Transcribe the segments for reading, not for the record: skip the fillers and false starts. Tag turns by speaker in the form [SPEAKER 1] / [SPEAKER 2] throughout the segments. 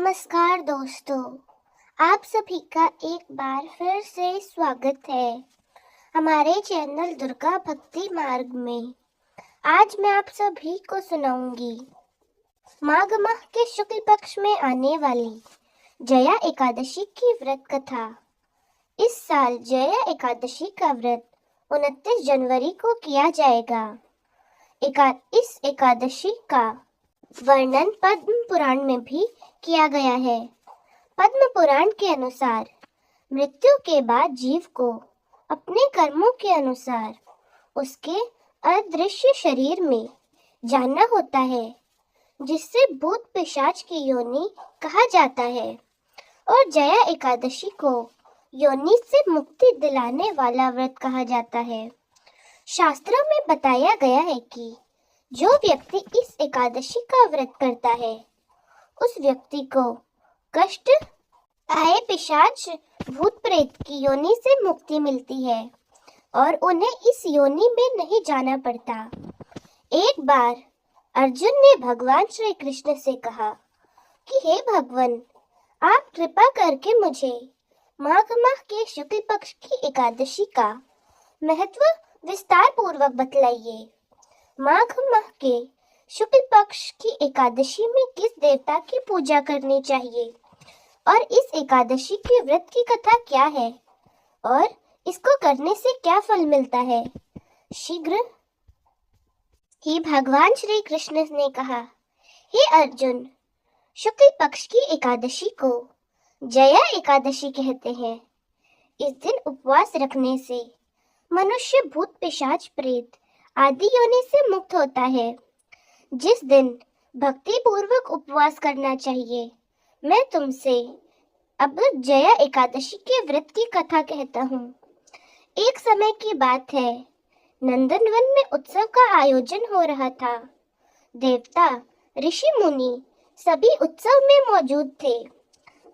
[SPEAKER 1] नमस्कार दोस्तों, आप सभी का एक बार फिर से स्वागत है हमारे चैनल दुर्गा भक्ति मार्ग में। आज मैं आप सभी को सुनाऊंगी माघ माह के शुक्ल पक्ष में आने वाली जया एकादशी की व्रत कथा। इस साल जया एकादशी का व्रत 29 जनवरी को किया जाएगा। इस एकादशी का वर्णन पद्म पुराण में भी किया गया है। पद्म पुराण के अनुसार मृत्यु के बाद जीव को अपने कर्मों के अनुसार उसके अदृश्य शरीर में जाना होता है, जिससे भूत पिशाच की योनि कहा जाता है। और जया एकादशी को योनि से मुक्ति दिलाने वाला व्रत कहा जाता है। शास्त्रों में बताया गया है कि जो व्यक्ति इस एकादशी का व्रत करता है, उस व्यक्ति को कष्ट आए पिशाच भूत प्रेत की योनि से मुक्ति मिलती है और उन्हें इस योनि में नहीं जाना पड़ता। एक बार अर्जुन ने भगवान श्री कृष्ण से कहा कि हे भगवान, आप कृपा करके मुझे माघ माह के शुक्ल पक्ष की एकादशी का महत्व विस्तार पूर्वक बतलाइए। माघ माह के शुक्ल पक्ष की एकादशी में किस देवता की पूजा करनी चाहिए और इस एकादशी के व्रत की कथा क्या है और इसको करने से क्या फल मिलता है। शीघ्र ही भगवान श्री कृष्ण ने कहा, हे अर्जुन, शुक्ल पक्ष की एकादशी को जया एकादशी कहते हैं। इस दिन उपवास रखने से मनुष्य भूत पिशाच प्रेत आदि योनि से मुक्त होता है। जिस दिन भक्ति पूर्वक उपवास करना चाहिए, मैं तुमसे अब जया एकादशी के व्रत की कथा कहता हूँ। एक समय की बात है, नंदनवन में उत्सव का आयोजन हो रहा था। देवता, ऋषि मुनि सभी उत्सव में मौजूद थे।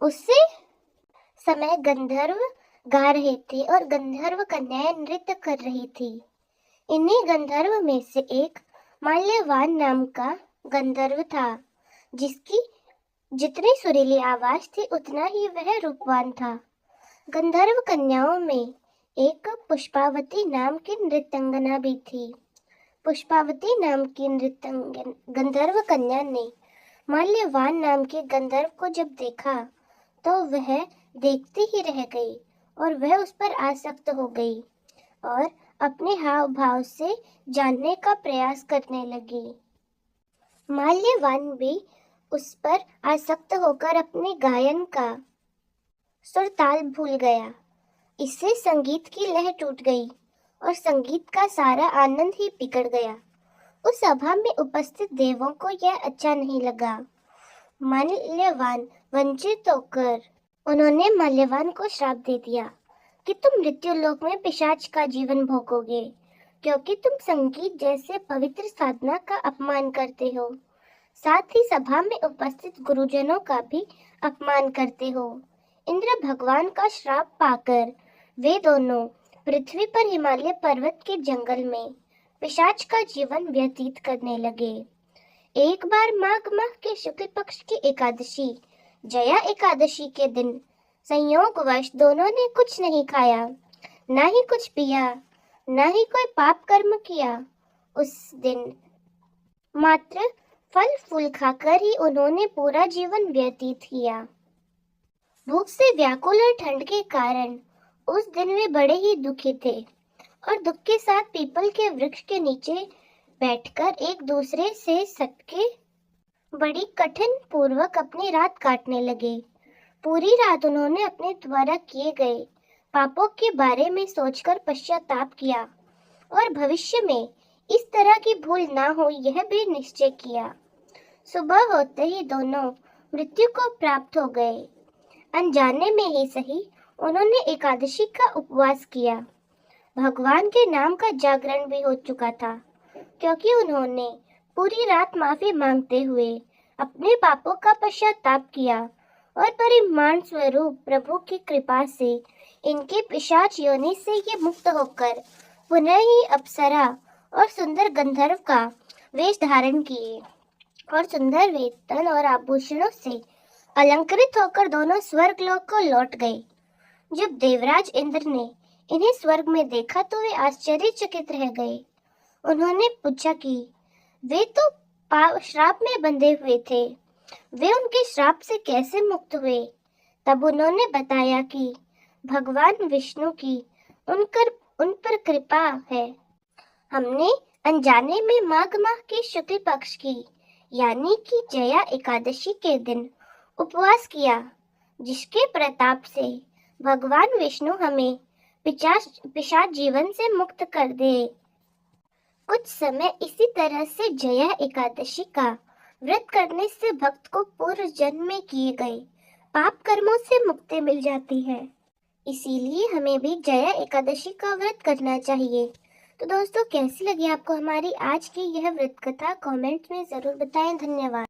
[SPEAKER 1] उससे समय गंधर्व गा रहे थे और गंधर्व कन्याएं नृत्य कर रही थी। इन्हीं गंधर्व में से एक माल्यवान नाम का गंधर्व था, जिसकी जितनी सुरीली आवाज थी उतना ही वह रूपवान था। गंधर्व कन्याओं में एक पुष्पावती नाम की नृत्यांगना भी थी। पुष्पावती नाम की गंधर्व कन्या ने माल्यवान नाम के गंधर्व को जब देखा तो वह देखती ही रह गई और वह उस पर आसक्त हो गई और अपने हाव भाव से जानने का प्रयास करने लगी। माल्यवान भी उस पर आसक्त होकर अपने गायन का सुर ताल भूल गया। इससे संगीत की लय टूट गई और संगीत का सारा आनंद ही बिगड़ गया। उस सभा में उपस्थित देवों को यह अच्छा नहीं लगा। माल्यवान वंचित होकर उन्होंने माल्यवान को श्राप दे दिया कि तुम मृत्यु लोक में पिशाच का जीवन भोगोगे, क्योंकि तुम संगीत जैसे पवित्र साधना का अपमान करते हो, साथ ही सभा में उपस्थित गुरुजनों का भी अपमान करते हो। इंद्र भगवान का श्राप पाकर वे दोनों पृथ्वी पर हिमालय पर्वत के जंगल में पिशाच का जीवन व्यतीत करने लगे। एक बार माघ माह के शुक्ल पक्ष की एकादशी जया एकादशी के दिन संयोगवश दोनों ने कुछ नहीं खाया, ना ही कुछ पिया, ना ही कोई पाप कर्म किया। उस दिन मात्र फल फूल खाकर ही उन्होंने पूरा जीवन व्यतीत किया। भूख से व्याकुल और ठंड के कारण उस दिन वे बड़े ही दुखी थे और दुख के साथ पीपल के वृक्ष के नीचे बैठकर एक दूसरे से सटके बड़ी कठिन पूर्वक अपनी रात काटने लगे। पूरी रात उन्होंने अपने द्वारा किए गए पापों के बारे में सोचकर पश्चाताप किया और भविष्य में इस तरह की भूल ना हो यह भी निश्चय किया। सुबह होते ही दोनों मृत्यु को प्राप्त हो गए। अनजाने में ही सही उन्होंने एकादशी का उपवास किया। भगवान के नाम का जागरण भी हो चुका था, क्योंकि उन्होंने पूरी रात माफी मांगते हुए अपने पापों का पश्चाताप किया और परिमाण स्वरूप प्रभु की कृपा से इनके पिशाच योनि से ये मुक्त होकर पुनः ही अप्सरा और सुंदर गंधर्व का वेश धारण किए और सुंदर वेतन और आभूषणों से अलंकृत होकर दोनों स्वर्गलोक को लौट गए। जब देवराज इंद्र ने इन्हें स्वर्ग में देखा तो वे आश्चर्यचकित रह गए। उन्होंने पूछा कि वे तो श्राप में बंधे हुए थे, वे उनके श्राप से कैसे मुक्त हुए। तब उन्होंने बताया कि भगवान विष्णु की उन पर कृपा है। हमने अनजाने में माघ माह के शुक्ल पक्ष की यानी कि जया एकादशी के दिन उपवास किया, जिसके प्रताप से भगवान विष्णु हमें पिशाच जीवन से मुक्त कर दे। कुछ समय इसी तरह से जया एकादशी का व्रत करने से भक्त को पूर्व जन्म में किए गए पाप कर्मों से मुक्ति मिल जाती है। इसीलिए हमें भी जया एकादशी का व्रत करना चाहिए। तो दोस्तों, कैसी लगी आपको हमारी आज की यह व्रत कथा? कमेंट्स में जरूर बताएं। धन्यवाद।